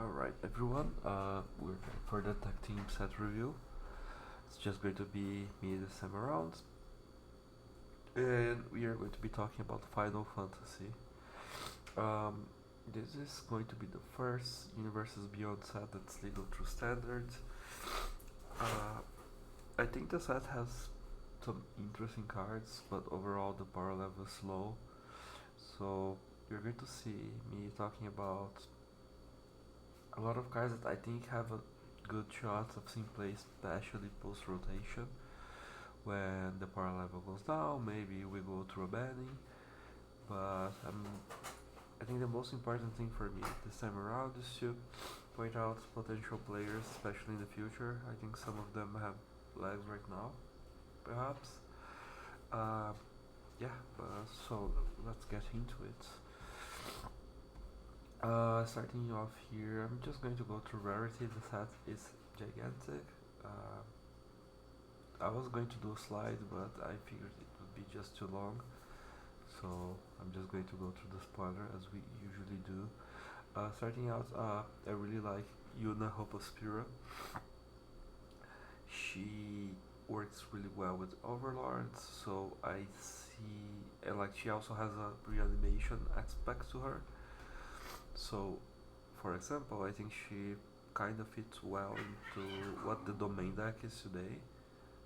Alright everyone, we're back for the TacTeam set review. It's just going to be me this time around, and we are going to be talking about Final Fantasy. Um, this is going to be the first Universes Beyond set that's legal through standards. Uh, I think the set has some interesting cards, but overall the power level is low. So you're going to see me talking about a lot of cards that I think have a good chance of seeing play, especially post rotation. When the power level goes down, maybe we go through a banning. But I think the most important thing for me this time around is to point out potential players, especially in the future. I think some of them have legs right now, perhaps. Uh, so let's get into it. Starting off here, I'm just going to go through rarity. The set is gigantic. Uh, I was going to do a slide, but I figured it would be just too long. So I'm just going to go through the spoiler as we usually do. Starting out, I really like Yuna Hope of Spira. She works really well with Overlords, so I see, and like she also has a reanimation aspect to her. So, for example, I think she kind of fits well into what the domain deck is today,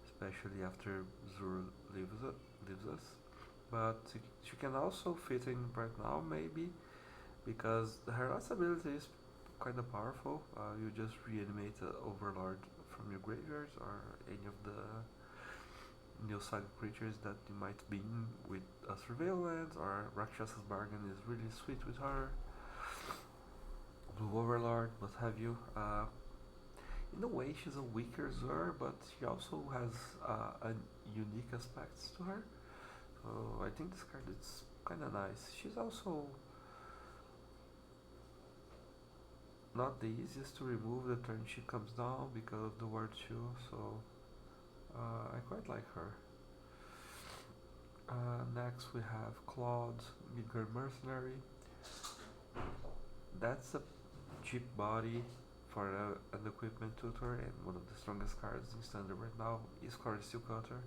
especially after Zur leaves us. But she can also fit in right now, maybe, because her last ability is kind of powerful. You just reanimate the Overlord from your graveyards or any of the new saga creatures that you might be in with a surveillance, or Rakshasa's Bargain is really sweet with her. Blue Overlord, what have you. In a way, she's a weaker Zur, but she also has a unique aspects to her. So I think this card is kind of nice. She's also not the easiest to remove the turn she comes down because of the word 2, so I quite like her. Next we have Claude, Midgard Mercenary. That's a cheap body for an equipment tutor, and one of the strongest cards in standard right now is Steel Cutter.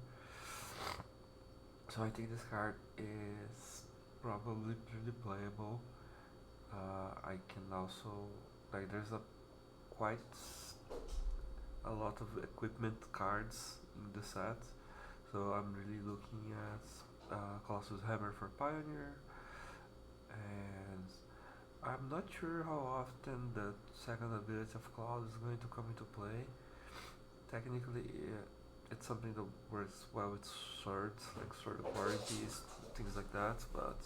So I think this card is probably pretty playable. I can also, like, there's a quite a lot of equipment cards in the set, so I'm really looking at Colossus Hammer for Pioneer, and I'm not sure how often the second ability of Cloud is going to come into play. Technically, it's something that works well with swords, like sword authorities, things like that, but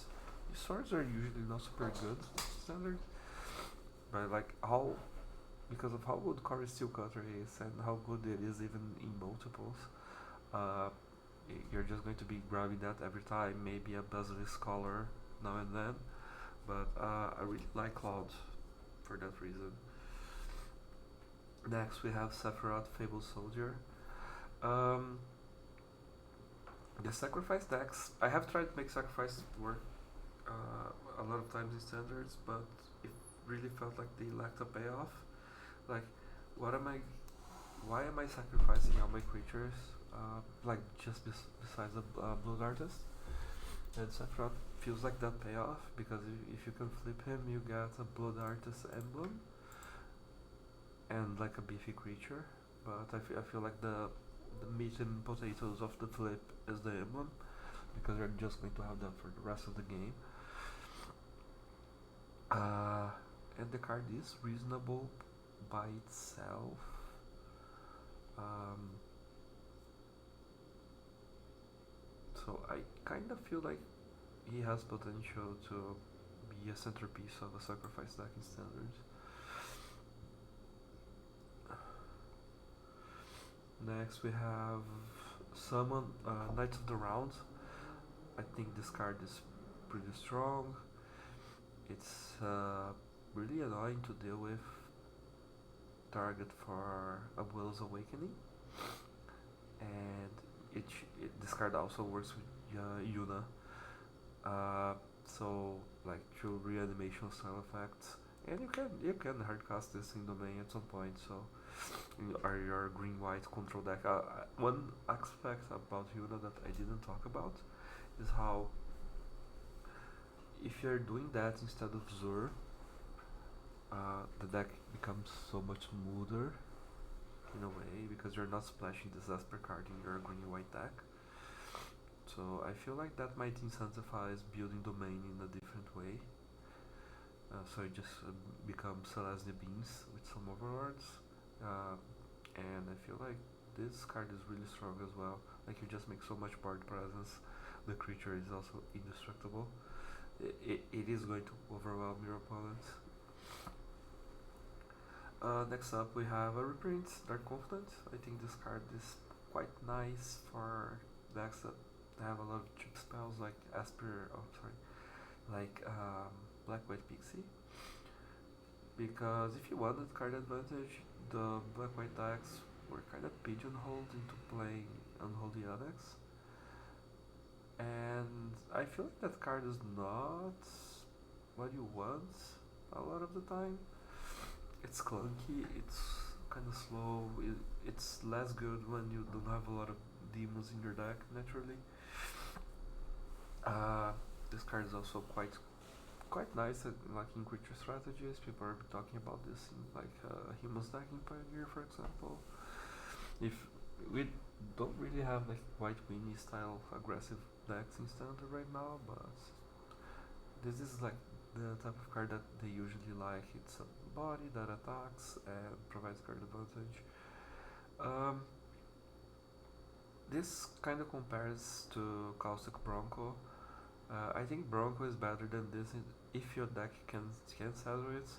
swords are usually not super good standard. But like how, because of how good Steel Cutter is and how good it is even in multiples, uh, you're just going to be grabbing that every time. Maybe a Basilisk Scholar now and then, but I really like Cloud for that reason. Next we have Sephiroth Fable Soldier. Um, the sacrifice decks, I have tried to make sacrifice work a lot of times in standards, but it really felt like they lacked a payoff. Like, what am I? Why am I sacrificing all my creatures? Like just besides the Blood Artist, and Sephiroth feels like that payoff because if you can flip him, you get a Blood Artist emblem and like a beefy creature. But I feel like the meat and potatoes of the flip is the emblem because you're just going to have that for the rest of the game. Uh, and the card is reasonable by itself. Um, so I kind of feel like he has potential to be a centerpiece of a sacrifice deck in standard. Next we have Summon Knights of the Round. I think this card is pretty strong. It's really annoying to deal with target for a Will's Awakening, and this card also works with Yuna. So like through reanimation style effects, And you can hardcast this in domain at some point. So are your green white control deck. One aspect about Yuna that I didn't talk about is how if you're doing that instead of Zur, the deck becomes so much smoother in a way because you're not splashing disaster card in your green white deck. So I feel like that might incentivize building domain in a different way. So it just becomes Celestia Beams with some overlords. Uh, and I feel like this card is really strong as well. Like you just make so much board presence. The creature is also indestructible. It is going to overwhelm your opponent. Next up we have a reprint, Dark Confidant. I think this card is quite nice for decks that have a lot of cheap spells like Black White Pixie. Because if you wanted card advantage, the Black White decks were kind of pigeonholed into playing Unholy Adex. And I feel like that card is not what you want a lot of the time. It's clunky, it's kind of slow, it's less good when you don't have a lot of demons in your deck naturally. This card is also quite nice at like in creature strategies. People are talking about this in like human stacking pioneer, for example. If we don't really have like white weenie style aggressive decks in standard right now, but this is like the type of card that they usually like. It's a body that attacks and provides card advantage. Um, this kind of compares to Caustic Bronco. I think Bronco is better than this if your deck can settle it,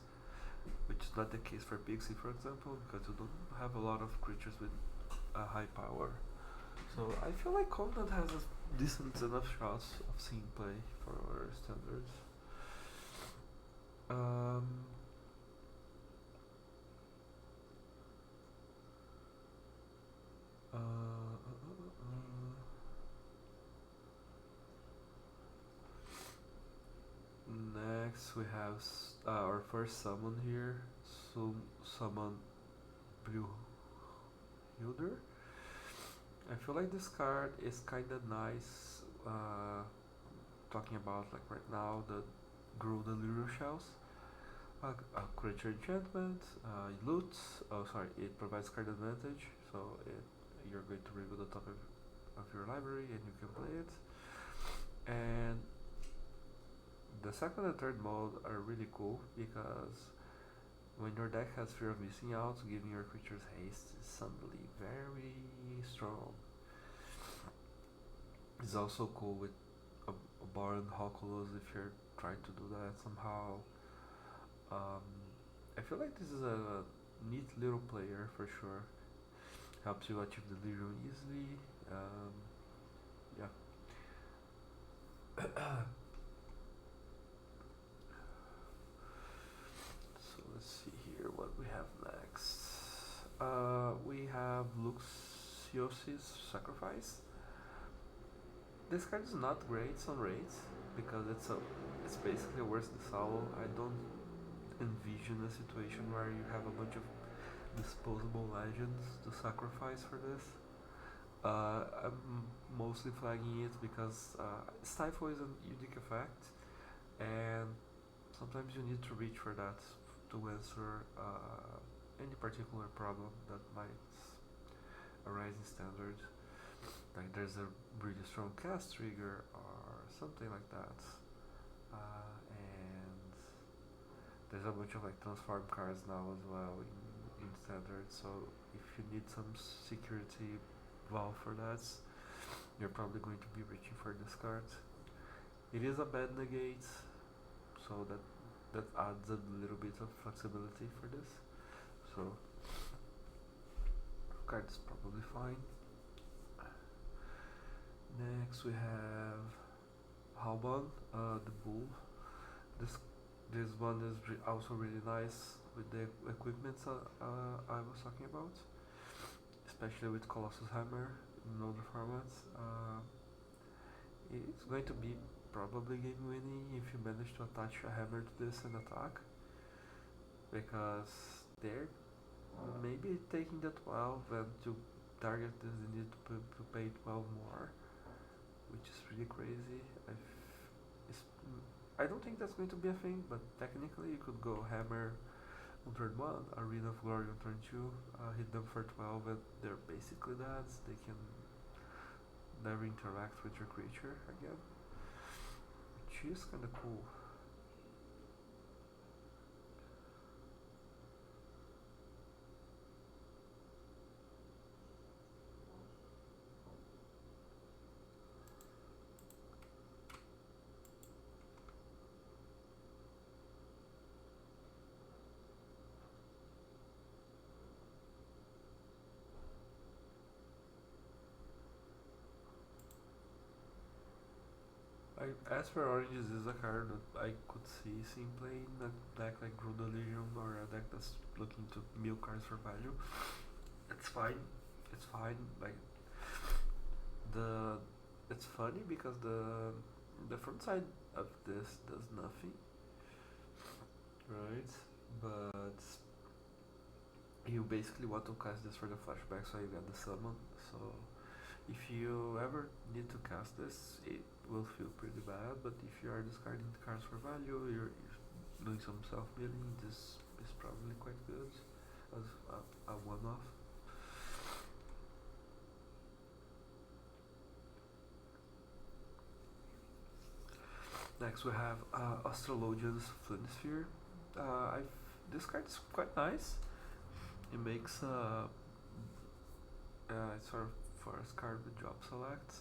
which is not the case for Pixie, for example, because you don't have a lot of creatures with a high power. So I feel like Covenant has a decent enough shots of seeing play for standards. Um, uh, Next we have our first summon here. Summon Brewhilder. I feel like this card is kinda nice. Talking about like right now the Grow the Lyrio Shells. A creature enchantment, loot. Oh, sorry, it provides card advantage, so you're going to reveal the top of your library and you can play it. And the second and third mode are really cool because when your deck has Fear of Missing Out, giving your creatures haste is suddenly very strong. It's also cool with a Baron Hoculus if you're trying to do that somehow. Um, I feel like this is a neat little player for sure. Helps you achieve the Lyrium easily. Yeah. So let's see here what we have next. We have Luxiosis Sacrifice. This card is not great on rates because it's basically a worse Dissolve. I don't envision a situation where you have a bunch of disposable legends to sacrifice for this. I'm mostly flagging it because Stifle is a unique effect, and sometimes you need to reach for that to answer any particular problem that might arise in standard. Like there's a really strong cast trigger or something like that, and there's a bunch of like transform cards now as well in standard. So if you need some security valve for that, you're probably going to be reaching for this card. It is a bad negate, so that adds a little bit of flexibility for this. So card is probably fine. Next we have Halban, the bull. This one is also really nice with the equipment I was talking about, especially with Colossus Hammer in other formats. It's going to be probably game winning if you manage to attach a hammer to this and attack. because they're maybe taking the 12 and to target this they need to pay 12 more, which is really crazy. It's, I don't think that's going to be a thing, but technically you could go hammer on turn 1, Arena of Glory on turn 2, hit them for 12 and they're basically dead. They can never interact with your creature again, which is kinda cool. As for Oranges is a card that I could see seeing play in a deck like Gruda Legion or a deck that's looking to milk cards for value. It's fine. It's fine. Like the it's funny because the front side of this does nothing, right? But you basically want to cast this for the flashback so you get the summon. So if you ever need to cast this, it will feel pretty bad. But if you are discarding the cards for value, you're doing some self milling. This is probably quite good as a one-off. Next we have Astrologian's Flinisphere. This card is quite nice. It makes it's sort of forest card with job select.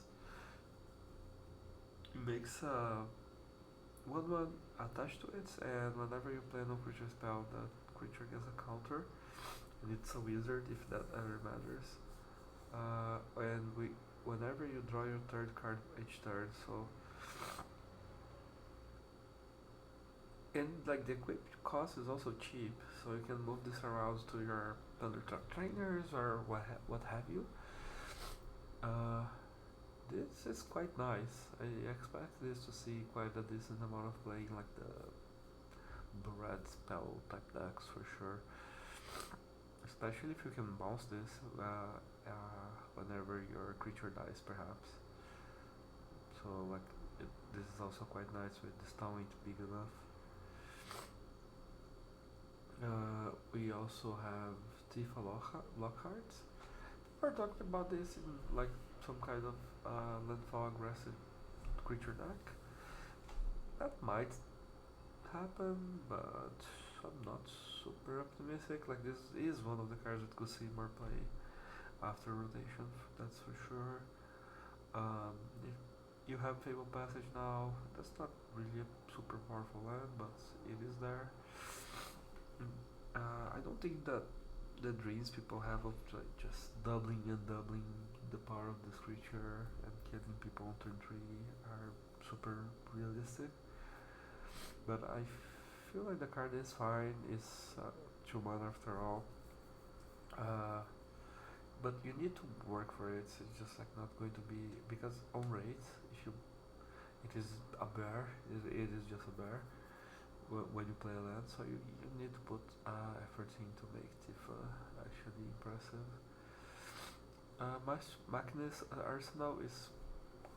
It makes 1/1 attached to it, and whenever you play no creature spell, that creature gets a counter, and it's a wizard if that ever matters. Whenever you draw your third card each turn, so and like the equip cost is also cheap, so you can move this around to your Thunderstruck trainers or what have you. Uh, this is quite nice. I expect this to see quite a decent amount of playing like the red spell type decks for sure. Especially if you can bounce this whenever your creature dies, perhaps. So like this is also quite nice with this town big enough. We also have Tifa Lockhart. We're talking about this in like some kind of landfall aggressive creature deck. That might happen, but I'm not super optimistic. Like this is one of the cards that could see more play after rotation, that's for sure. If you have Fable Passage now, that's not really a super powerful land, but it is there. I don't think that the dreams people have of like just doubling and doubling the power of this creature and killing people on turn 3 are super realistic. But I feel like the card is fine. It's 2 mana after all. But you need to work for it. It's just like not going to be because on rate, if you it is a bear. It is just a bear when you play a land. So you need to put effort in to make Tifa actually impressive. Magnus Arsenal is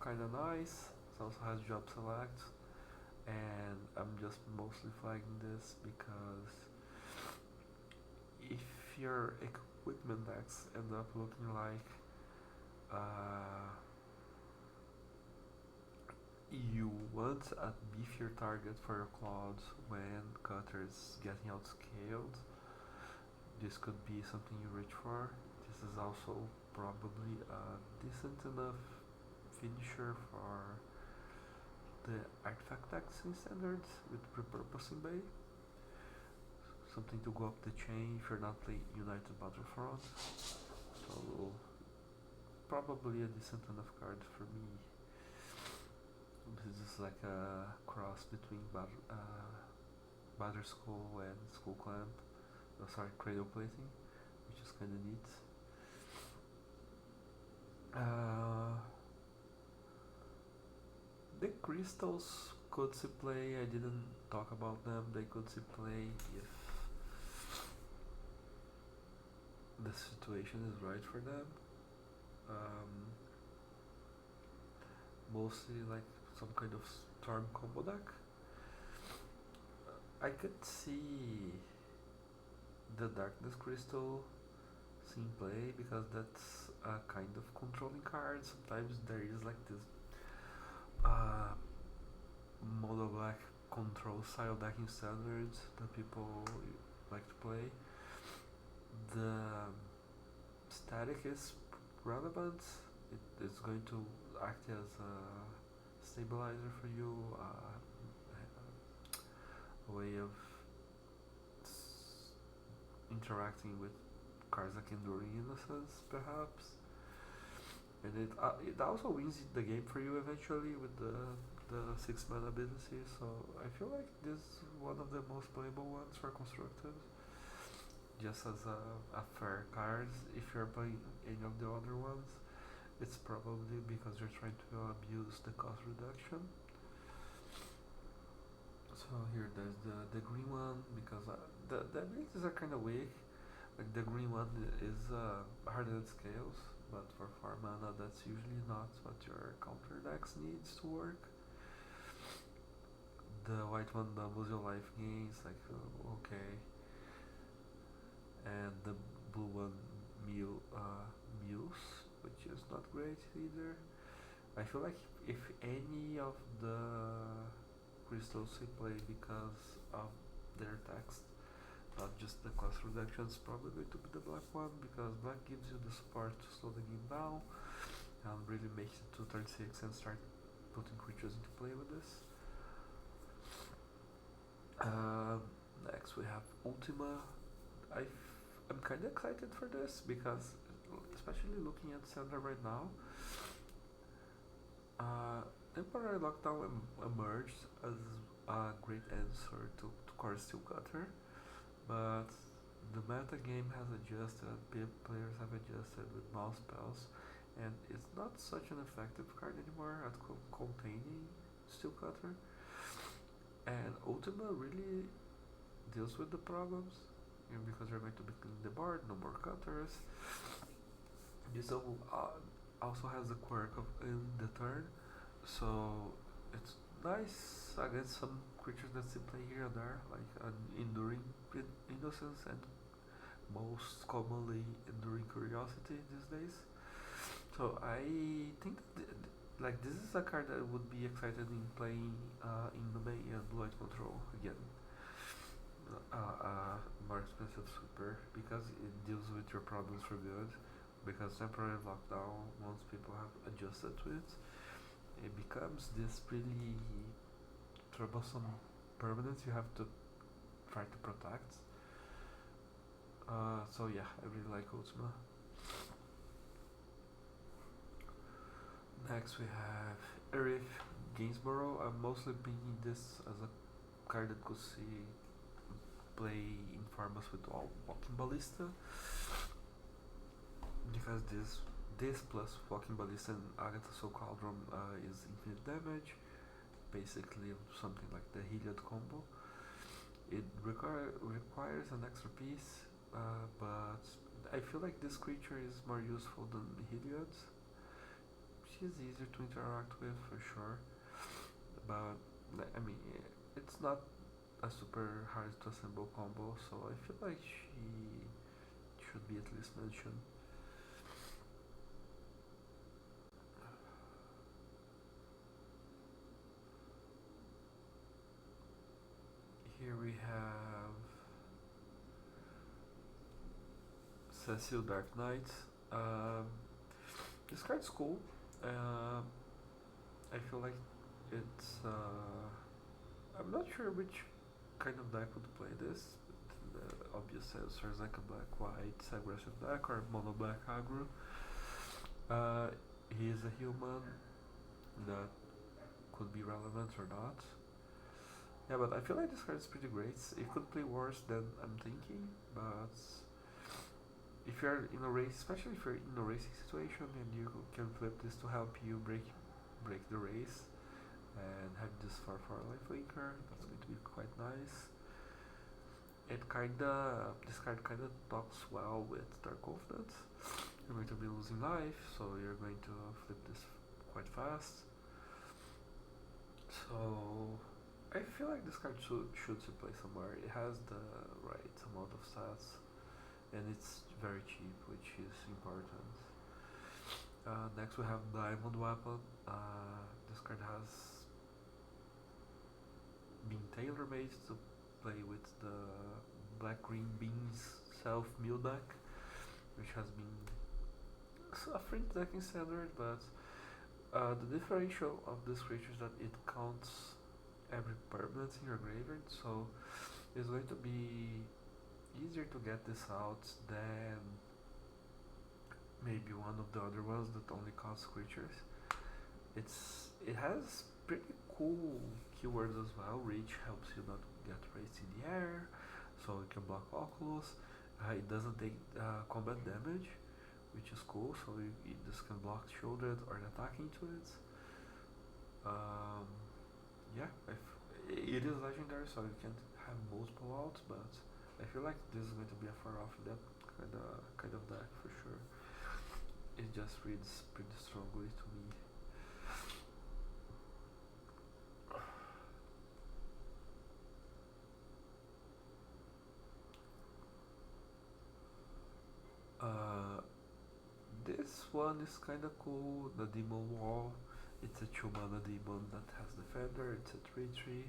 kind of nice. It also has job select, and I'm just mostly flagging this because if your equipment decks end up looking like you want a beefier target for your clouds when Cutter is getting outscaled, this could be something you reach for. This is also probably a decent enough finisher for the artifact decks in standard with repurposing bay. Something to go up the chain if you're not playing United Battlefront. So probably a decent enough card for me. This is like a cross between Batter School and School Clamp. Oh, sorry, Cradle Plating, which is kind of neat. The crystals could see play. I didn't talk about them. They could see play if the situation is right for them. Um, Mostly like some kind of storm combo deck. I could see the Darkness Crystal seeing play because that's a kind of controlling card. Sometimes there is like this uh, mono black control style deck in standards that people like to play. The static is relevant. It is going to act as a stabilizer for you, a way of interacting with cards like Enduring Innocence, perhaps. And it also wins the game for you eventually with the 6 mana ability. So I feel like this is one of the most playable ones for constructives. Just as a fair card, if you're playing any of the other ones, it's probably because you're trying to abuse the cost reduction. So here there's the green one because the abilities are kind of weak. Like the green one is hardened scales, but for 4 mana that's usually not what your counter decks needs to work. The white one doubles your life gains, like okay, and the blue one muse, which is not great either. I feel like if any of the crystals we play because of their text, not just the cost reduction, is probably going to be the black one because black gives you the support to slow the game down and really makes it to turn 6 and start putting creatures into play with this. Next we have Ultima. I'm kind of excited for this because, especially looking at Sandra right now, Temporary Lockdown emerged as a great answer to Core Steel Cutter, but the meta game has adjusted, players have adjusted with mouse spells, and it's not such an effective card anymore at containing Steel Cutter. And Ultima really deals with the problems, because you're going to be cleaning the board, no more cutters. This also has the quirk of in the turn, so it's nice against some creatures that simply here and there, like an Enduring Innocence and most commonly Enduring Curiosity these days. So I think that like this is a card that I would be excited in playing in the main and Blue-White Control again. More expensive super because it deals with your problems for good. Because temporary lockdown, once people have adjusted to it, it becomes this really troublesome permanence you have to try to protect. So yeah, I really like Ultima. Next we have Eric Gainsborough. I'm mostly picking this as a card that could see play in farmers with Walking Ballista, because this plus Walking Ballista and Agatha Soul Cauldron is infinite damage, basically something like the Heliod combo. It requires an extra piece, but I feel like this creature is more useful than Heliod. She's easier to interact with for sure, but I mean it's not a super hard to assemble combo, so I feel like she should be at least mentioned. Here we have Cecil Dark Knight. Um, this card's cool. I feel like it's. I'm not sure which kind of deck would play this. The obvious answer is like a black white aggressive deck or mono black aggro. He is a human that could be relevant or not. Yeah, but I feel like this card is pretty great. It could play worse than I'm thinking, but if you're in a race, especially if you're in a racing situation and you can flip this to help you break the race and have this 4/4 life linker, that's going to be quite nice. this card kinda talks well with Dark Covenant. You're going to be losing life, so you're going to flip this quite fast. So I feel like this card should play somewhere. It has the right amount of stats, and it's very cheap, which is important. Next we have Diamond Weapon. This card has been tailor-made to play with the Black Green Beans Self Mill deck, which has been a fringe deck in standard, but the differential of this creature is that it counts every permanent in your graveyard, so it's going to be easier to get this out than maybe one of the other ones that only costs creatures. It has pretty cool keywords as well. Reach helps you not get raised in the air, so it can block Oculus. It doesn't take combat damage, which is cool, so you just can block shoulder or attack into it. Yeah, it is legendary, so you can't have multiple outs, but I feel like this is going to be a far off that kind of deck for sure. It just reads pretty strongly to me. This one is kinda cool, the Demon Wall. It's a 2-mana demon that has Defender, it's a 3/3.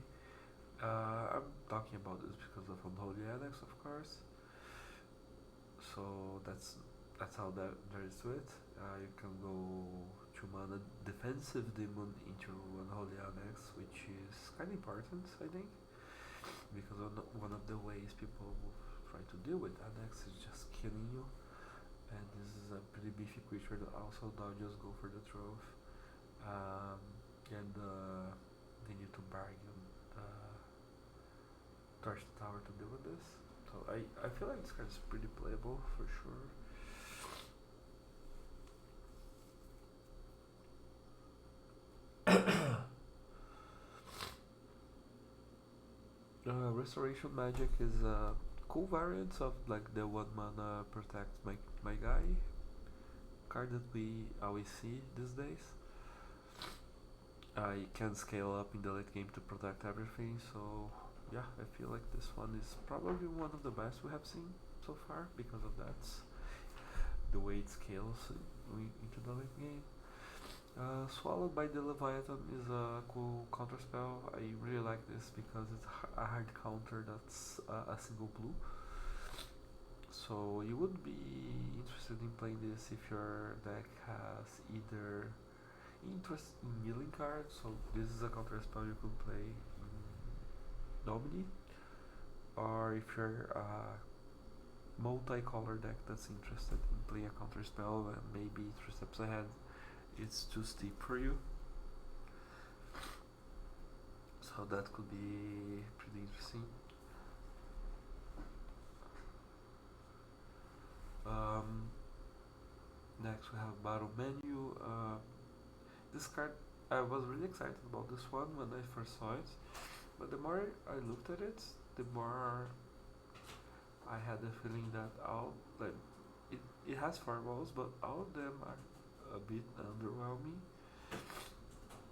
I'm talking about this because of Unholy Annex, of course. So that's how there is to it. You can go 2-mana defensive demon into Unholy Annex, which is kinda important, I think, because one of the ways people try to deal with Annex is just killing you. And this is a pretty beefy creature that also dodges go for the trophy. And they need to bargain Torch the Tower to deal with this. So I feel like this card is pretty playable for sure. Restoration Magic is a cool variant of like the 1-mana protect my guy card that we always see these days. You can scale up in the late game to protect everything, so yeah, I feel like this one is probably one of the best we have seen so far because of that. The way it scales into the late game. Swallowed by the Leviathan is a cool counter spell. I really like this because it's a hard counter that's a single blue. So you would be interested in playing this if your deck has either interest in milling cards, so this is a counter spell you could play in Domini, or if you're a multicolor deck that's interested in playing a counter spell and maybe 3 steps ahead it's too steep for you. So that could be pretty interesting. Next we have Battle Menu. This card, I was really excited about this one when I first saw it, but the more I looked at it, the more I had the feeling that it has fireballs, but all of them are a bit underwhelming,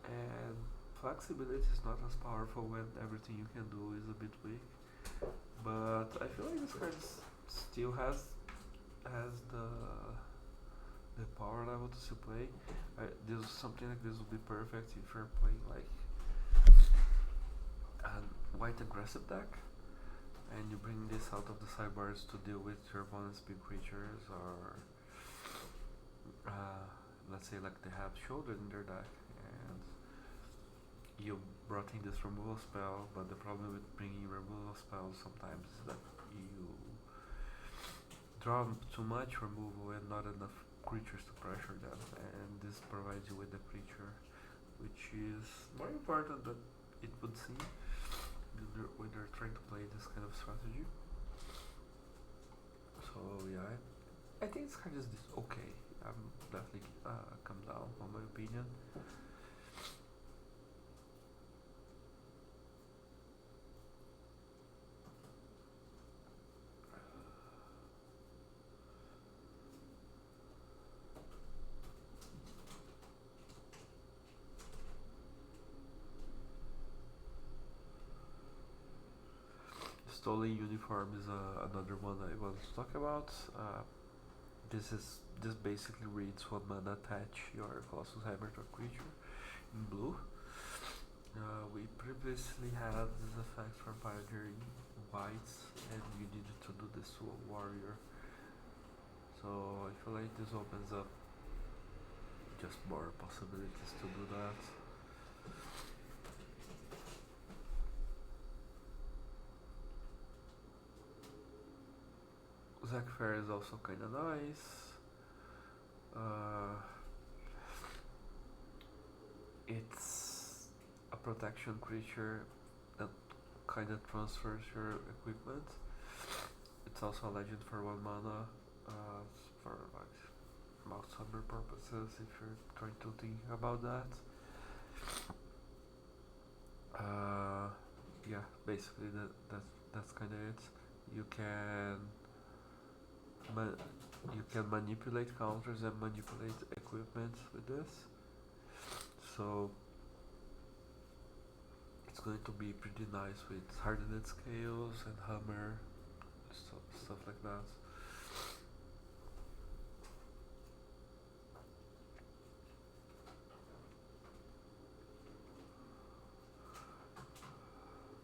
and flexibility is not as powerful when everything you can do is a bit weak. But I feel like this card still has the power level to still play. This something like this would be perfect if you're playing like a white aggressive deck, and you bring this out of the sideboards to deal with your opponent's big creatures, or let's say like they have Shoulder in their deck, and you brought in this removal spell, but the problem with bringing removal spells sometimes is that you draw too much removal and not enough creatures to pressure them, and this provides you with the creature, which is more important than it would seem when they're trying to play this kind of strategy. So yeah, I think this card is okay. I'm definitely come down on my opinion. Stolen Uniform is another one I want to talk about. This basically reads one mana, attach your Colossus Hammer to a creature in blue. We previously had this effect from Pioneer in whites, and you needed to do this to a warrior. So I feel like this opens up just more possibilities to do that. Zac Fair is also kinda nice. It's a protection creature that kinda transfers your equipment. It's also a legend for 1 mana, for like mouse summer purposes if you're trying to think about that. Yeah, basically that's kinda it. You can you can manipulate counters and manipulate equipment with this. So it's going to be pretty nice with hardened scales and hammer, stuff like that.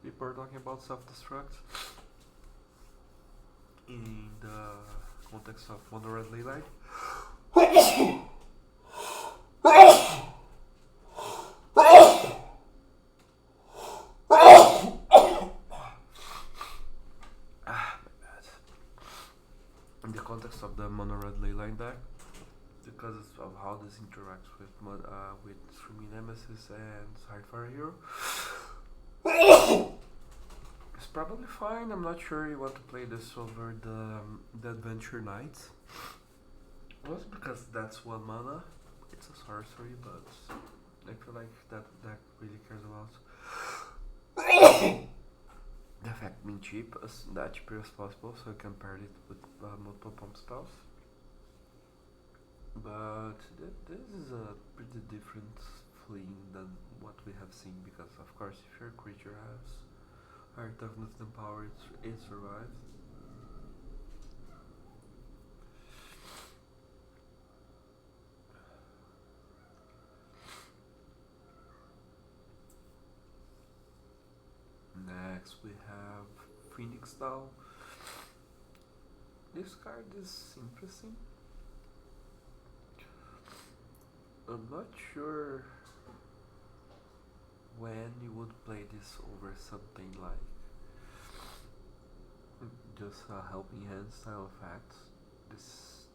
People are talking about self-destruct in the context of Mono Red Leyline. In the context of the Mono Red Leyline deck, because of how this interacts with Streaming Nemesis and Hardfire Hero. It's probably fine. I'm not sure you want to play this over the Adventure Knight. Also because that's 1 mana. It's a sorcery, but I feel like that deck really cares about the fact being cheap, as cheap as possible, so you can pair it with multiple pump spells. But this is a pretty different fleeing than what we have seen, because of course if your creature has higher toughness than power, it survives. Next we have Phoenix Down. This card is interesting. I'm not sure when you would play this over something like just a helping hand style effect. This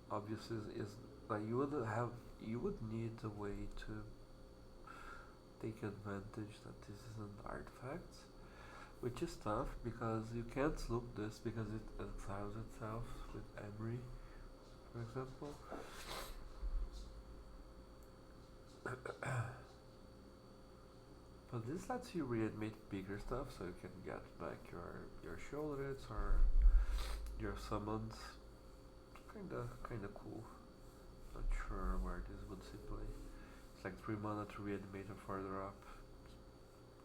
obviously is like you would need a way to take advantage that this is an artifact, which is tough because you can't loop this because it exiles itself with Emery, for example. But this lets you reanimate bigger stuff, so you can get back your shoulders or your summons. Kinda cool. Not sure where this would sit play. It's like 3 mana to reanimate it further up.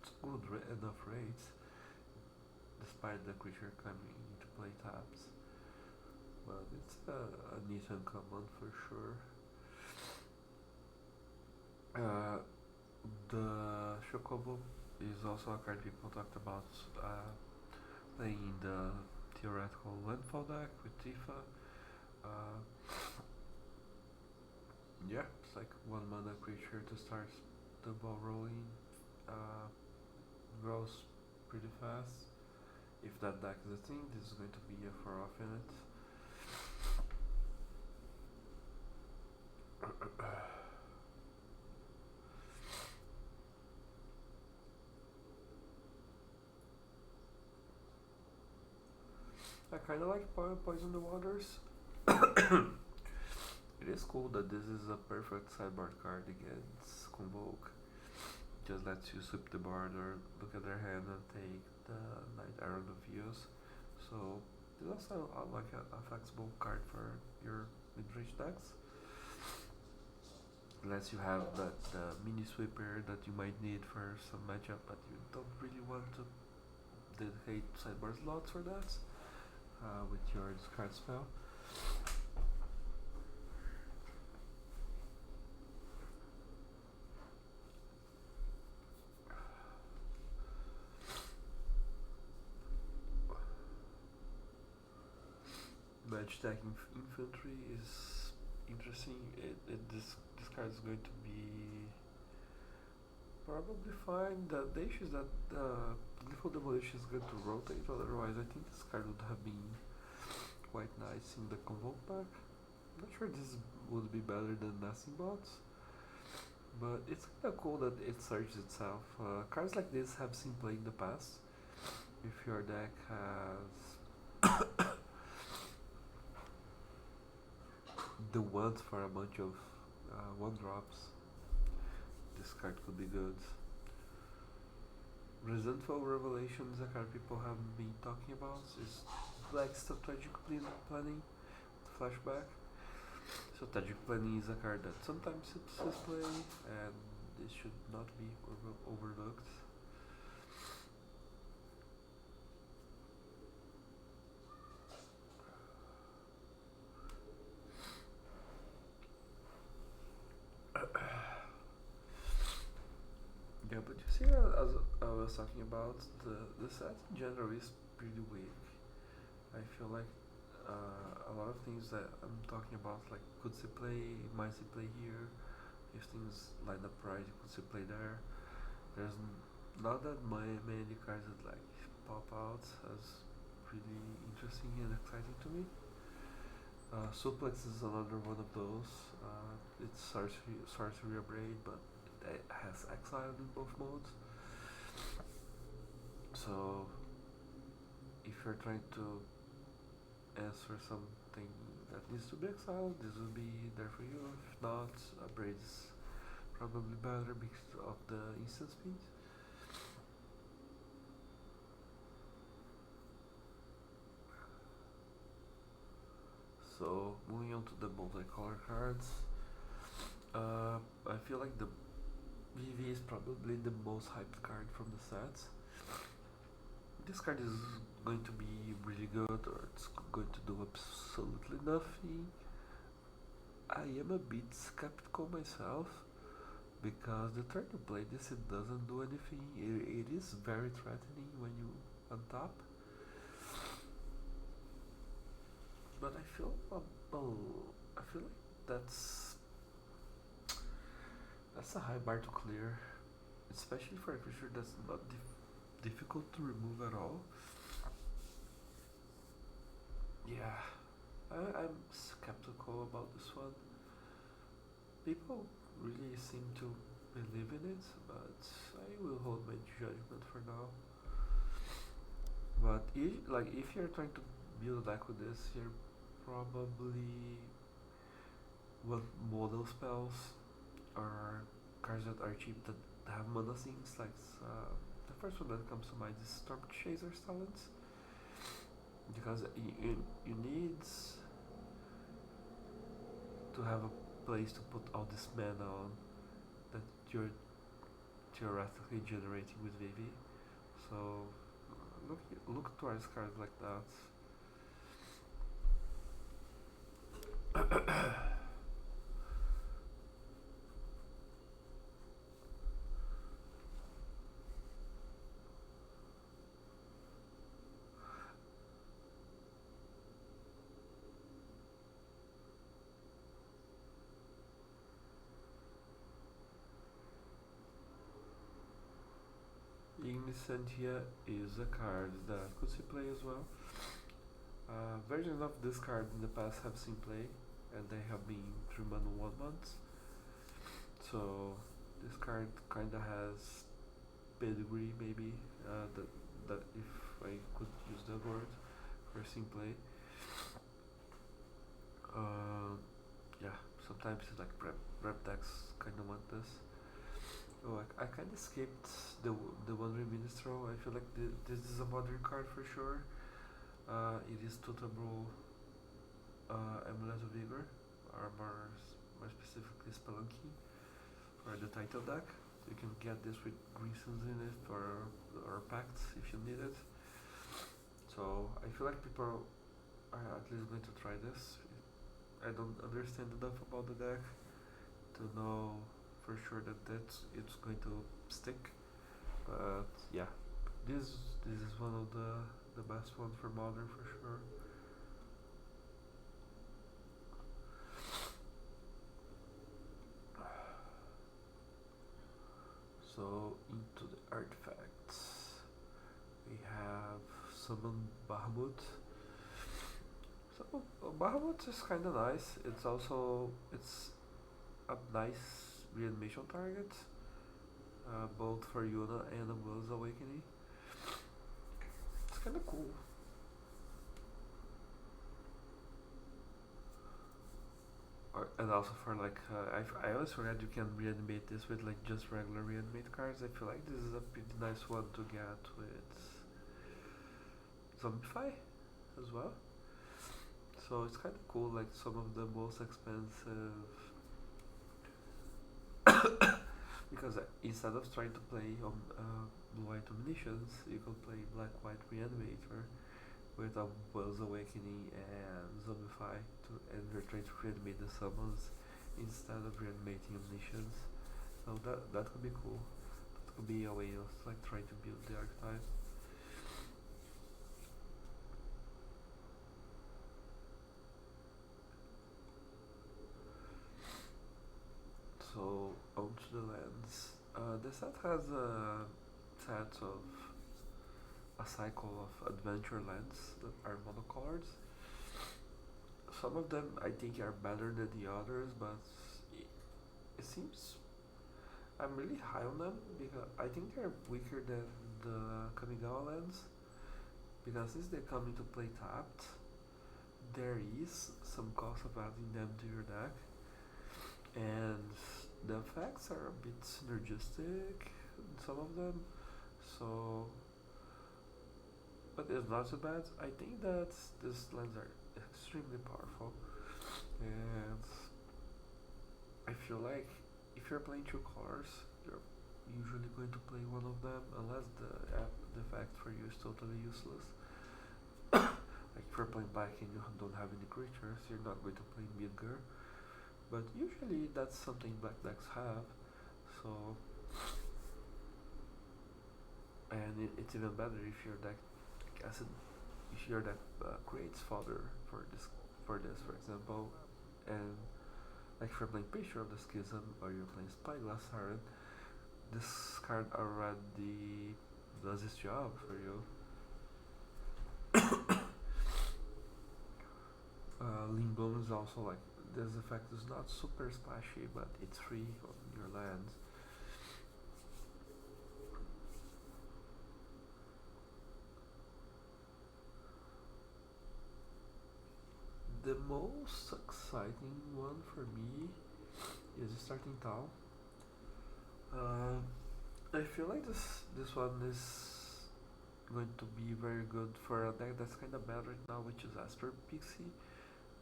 It's good enough rates, despite the creature coming into play taps. But it's a neat uncommon for sure. The Chocobo is also a card people talked about playing in the theoretical landfall deck with Tifa. Yeah, it's like 1 mana creature to start the ball rolling. Grows pretty fast. If that deck is a thing, this is going to be a 4-off in it. I kinda like Poison the Waters. It is cool that this is a perfect sideboard card against Convoke. Just lets you sweep the board or look at their hand and take the Night Arrow of Views. So it's also like a flexible card for your mid-range decks. It lets you have the mini sweeper that you might need for some matchup, but you don't really want to dedicate sideboard slots for that with your discard spell. Match attacking infantry is interesting. This card is going to be probably fine. The issue is that Glypho Demolition is going to rotate, otherwise I think this card would have been quite nice in the Convoke pack. I'm not sure this would be better than Nesting Bots, but it's kinda cool that it searches itself. Cards like this have seen play in the past. If your deck has the ones for a bunch of one drops, this card could be good. Resentful Revelation is a card people have been talking about. Is Black Strategic Planning flashback. So Strategic Planning is a card that sometimes sees play, and this should not be overlooked. Yeah, but you see, as I was talking about, the set in general is pretty weak. I feel like a lot of things that I'm talking about, like could see play, might see play here. If things line up right, you could see play there. There's not that many cards that like pop out as pretty interesting and exciting to me. Suplex is another one of those. It's sorcery braid, but it has exile in both modes. So if you're trying to answer something that needs to be exiled, this will be there for you. If not, braid is probably better because of the instant speed. So moving on to the multicolor cards, I feel like the VV is probably the most hyped card from the set. This card is going to be really good, or it's going to do absolutely nothing. I am a bit skeptical myself because the turn you play this, it doesn't do anything. It is very threatening when you untap, but I feel like that's a high bar to clear, especially for a creature that's not difficult to remove at all. Yeah, I'm skeptical about this one. People really seem to believe in it, but I will hold my judgment for now. But if you're trying to build a deck with this, you're probably want model spells or cards that are cheap that have mana sinks. Like the first one that comes to mind is Storm Chaser's Talent, because you need to have a place to put all this mana on that you're theoretically generating with VV. So look towards cards like that. Ignisantia is a card that could see play as well. Versions of this card in the past have seen play, and they have been 3 mana 1/1. So this card kinda has pedigree, maybe. That if I could use that word for seeing play. Yeah, sometimes like rep decks kinda want this. Oh, I kind of skipped the Wandering Minstrel. I feel like this is a modern card for sure. It is Totable Amulet of Vigor, or more specifically Spelunky, for the title deck. You can get this with green suns in it or Pacts if you need it. feel like people are at least going to try this. I don't understand enough about the deck to know for sure that it's going to stick. But yeah, this is one of the best one for modern for sure. So into the artifacts, we have summon Bahamut. So Bahamut is kind of nice. It's a nice reanimation target, both for Yuna and the Will's Awakening. It's kind of cool. And also for like, I always forget you can reanimate this with like just regular reanimate cards. I feel like this is a pretty nice one to get with Zombify as well. So it's kind of cool, like some of the most expensive. Because instead of trying to play on blue-white omniscience, you can play black-white reanimator with a Will's Awakening and Zombify and you're trying to reanimate the summons instead of reanimating omniscience. So that could be cool. That could be a way of like trying to build the archetype. So onto the lands. The set has a set of a cycle of adventure lands that are monocolored. Some of them I think are better than the others, but it seems I'm really high on them because I think they're weaker than the Kamigawa lands. Because since they come into play tapped, there is some cost of adding them to your deck, and the effects are a bit synergistic in some of them. So, but it's not so bad. I think that these lands are extremely powerful, and I feel like if you're playing two colors, you're usually going to play one of them unless the effect for you is totally useless. Like if you're playing black and you don't have any creatures, you're not going to play Midgar. But usually that's something black decks have. So, and it's even better if your deck, if your deck creates fodder for this, for example, and like if you're playing Picture of the Schism or you're playing Spyglass Siren, this card already does its job for you. Limbo is also like this effect is not super splashy, but it's free on your lands. The most exciting one for me is starting town. I feel like this one is going to be very good for a deck that's kind of bad right now, which is Asper Pixie,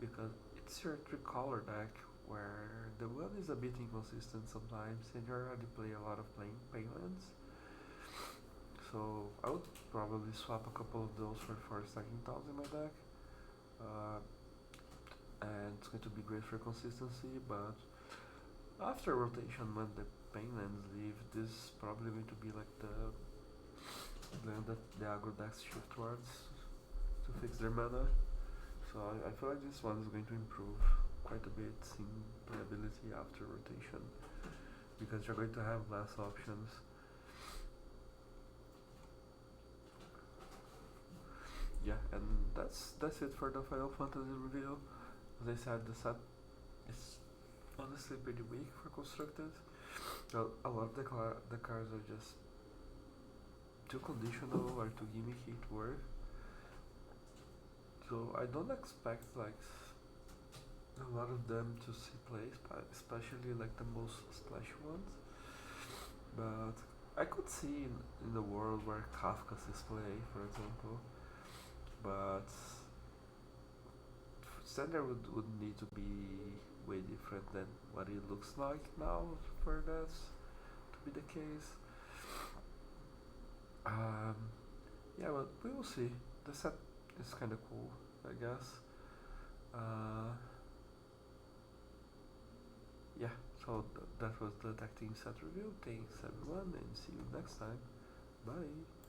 because it's your three-color deck where the one is a bit inconsistent sometimes, and you already play a lot of pain lands. So I would probably swap a couple of those for stacking towns in my deck. Uh, and it's going to be great for consistency, but after rotation when the pain lands leave, this is probably going to be like the land that the aggro decks shift towards to fix their mana. So I feel like this one is going to improve quite a bit in playability after rotation because you're going to have less options. Yeah, and that's it for the Final Fantasy reveal. As I said, the set is honestly pretty weak for constructed. A lot of the cards are just too conditional or too gimmicky to work. So I don't expect like a lot of them to see play, especially like the most splashy ones. But I could see in the world where Kafka sees play, for example. But standard would need to be way different than what it looks like now for that to be the case. Yeah, but we will see. The set it's kind of cool, I guess. Uh, yeah, so that was the TacTeam set review. Thanks everyone, and see you next time. Bye.